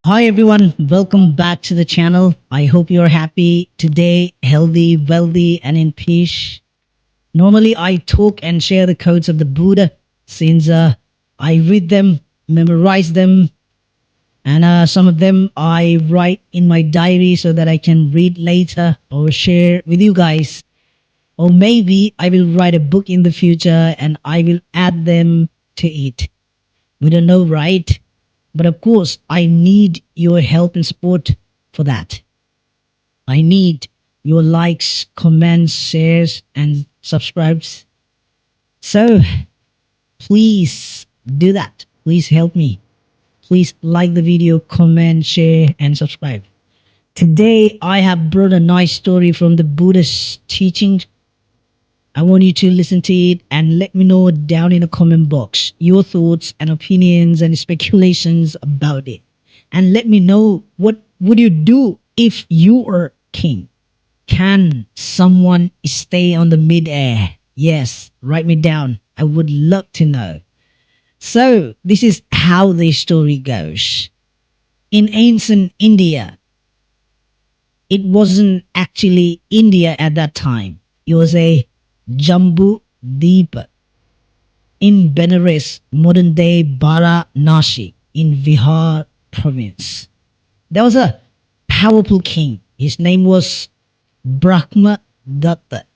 Hi everyone, welcome back to the channel. I hope you're happy today, healthy, wealthy, and in peace. Normally, I talk and share the quotes of the Buddha since I read them, memorize them, and some of them I write in my diary so that I can read later or share with you guys. Or maybe I will write a book in the future and I will add them to it. We don't know, right? But of course, I need your help and support for that. I need your likes, comments, shares, and subscribes. So please do that. Please help me. Please like the video, comment, share, and subscribe. Today, I have brought a nice story from the Buddhist teachings. I want you to listen to it and let me know down in the comment box your thoughts and opinions and speculations about it. And let me know what would you do if you were king? Can someone stay on the midair? Yes, write me down. I would love to know. So, this is how the story goes. In ancient India, it wasn't actually India at that time. It was a Jambu Deepa in Benares, modern day Varanasi in Bihar province. There was a powerful king. His name was Brahma Datta.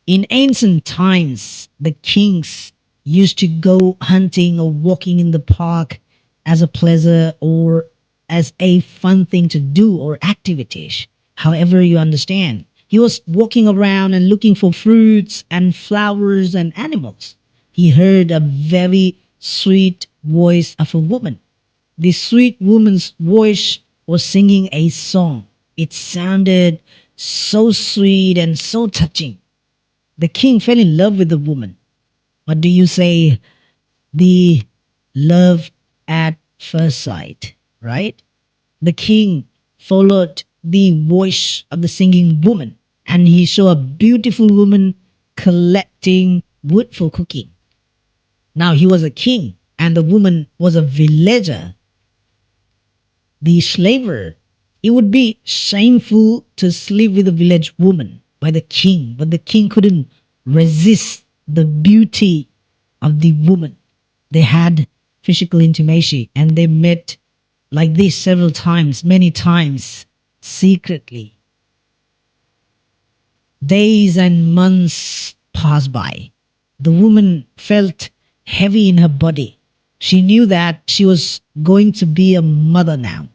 In ancient times, the kings used to go hunting or walking in the park as a pleasure or as a fun thing to do or activities. However, you understand, he was walking around and looking for fruits and flowers and animals. He heard a very sweet voice of a woman. The sweet woman's voice was singing a song. It sounded so sweet and so touching. The king fell in love with the woman. What do you say? The love at first sight, right? The king followed the voice of the singing woman and he saw a beautiful woman collecting wood for cooking. Now he was a king and the woman was a villager, the slaver. It would be shameful to sleep with a village woman by the king, but the king couldn't resist the beauty of the woman. They had physical intimacy and they met like this several times, many times, secretly. Days and months passed by. The woman felt heavy in her body. She knew that she was going to be a mother now.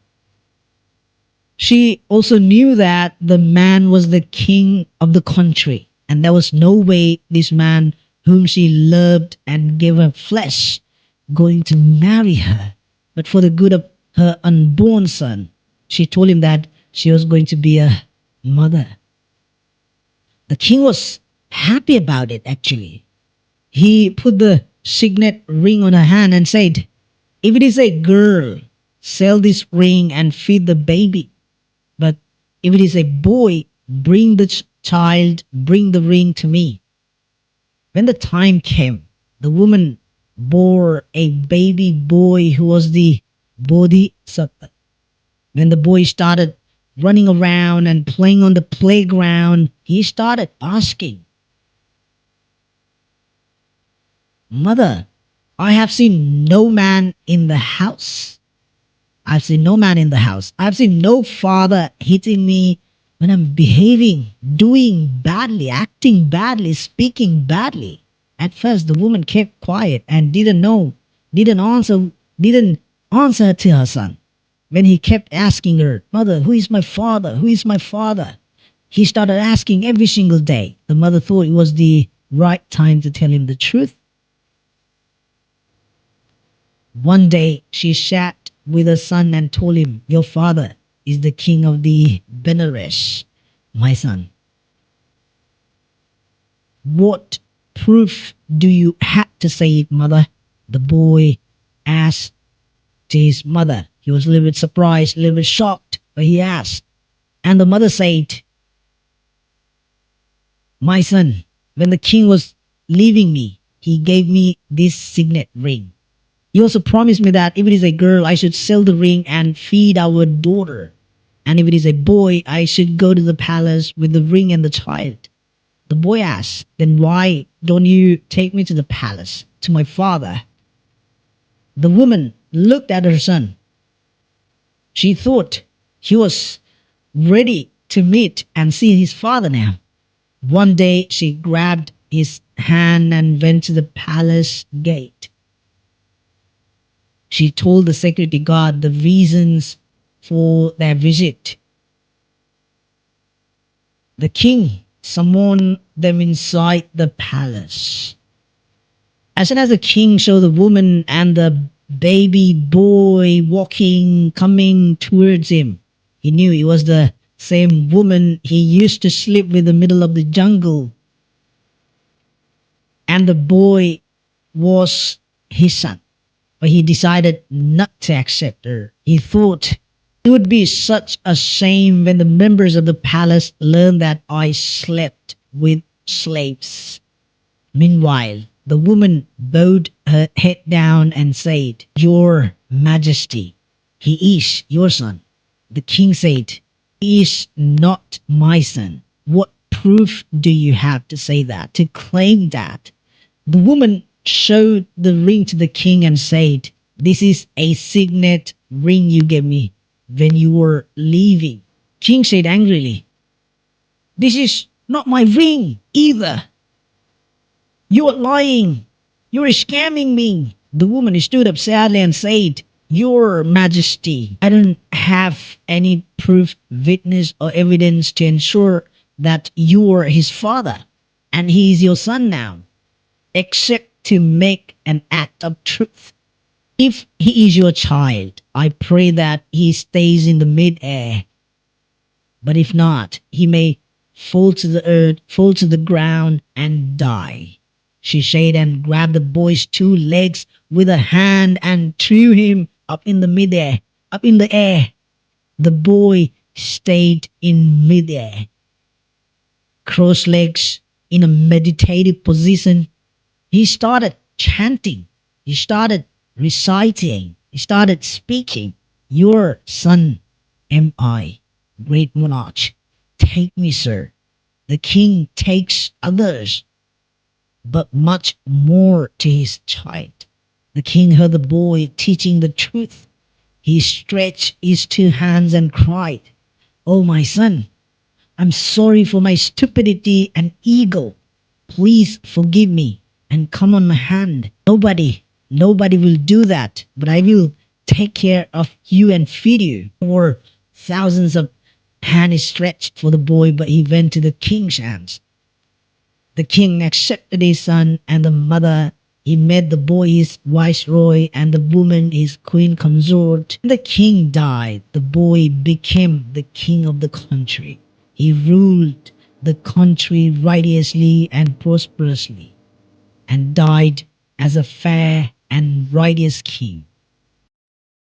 She also knew that the man was the king of the country, and there was no way this man, whom she loved and gave her flesh, going to marry her. But for the good of her unborn son, she told him that she was going to be a mother. The king was happy about it, actually. He put the signet ring on her hand and said, "If it is a girl, sell this ring and feed the baby. But if it is a boy, bring the child, bring the ring to me." When the time came, the woman bore a baby boy who was the Bodhisattva. When the boy started running around and playing on the playground, he started asking, "Mother, I have seen no man in the house. I've seen no man in the house. I've seen no father hitting me when I'm behaving, doing badly, acting badly, speaking badly." At first, the woman kept quiet and didn't answer, didn't answer to her son. When he kept asking her, "Mother, who is my father? Who is my father?" He started asking every single day. The mother thought it was the right time to tell him the truth. One day she sat with her son and told him, "Your father is the king of the Benares, my son. What proof do you have to say it, mother?" The boy asked to his mother. He was a little bit surprised, a little bit shocked, but he asked. And the mother said, "My son, when the king was leaving me, he gave me this signet ring. He also promised me that if it is a girl, I should sell the ring and feed our daughter. And if it is a boy, I should go to the palace with the ring and the child. The boy asked, then why don't you take me to the palace, to my father? The woman looked at her son. She thought he was ready to meet and see his father now. One day she grabbed his hand and went to the palace gate. She told the security guard the reasons for their visit. The king summoned them inside the palace. As soon as the king saw the woman and the baby boy coming towards him, he knew it was the same woman he used to sleep with in the middle of the jungle. And the boy was his son. But he decided not to accept her. He thought it would be such a shame when the members of the palace learned that I slept with slaves. Meanwhile, the woman bowed her head down and said, Your Majesty, he is your son. The king said, He is not my son. What proof do you have to say that, to claim that? The woman showed the ring to the king and said, This is a signet ring you gave me when you were leaving. King said angrily, This is not my ring either. You are lying. You are scamming me. The woman stood up sadly and said, Your Majesty, I don't have any proof, witness, or evidence to ensure that you are his father and he is your son now, except to make an act of truth. If he is your child, I pray that he stays in the mid-air. But if not, he may fall to the earth, fall to the ground, and die. She said and grabbed the boy's two legs with a hand and threw him up in the mid-air, up in the air. The boy stayed in mid-air, crossed legs in a meditative position. He started chanting. He started reciting. He started speaking. Your son am I, great monarch. Take me, sir. The king takes others, but much more to his child. The king heard the boy teaching the truth. He stretched his two hands and cried, Oh, my son, I'm sorry for my stupidity and ego. Please forgive me and come on my hand. Nobody will do that, but I will take care of you and feed you. There were thousands of hands stretched for the boy, but he went to the king's hands. The king accepted his son and the mother. He made the boy his viceroy and the woman his queen consort. The king died. The boy became the king of the country. He ruled the country righteously and prosperously, and died as a fair and righteous king.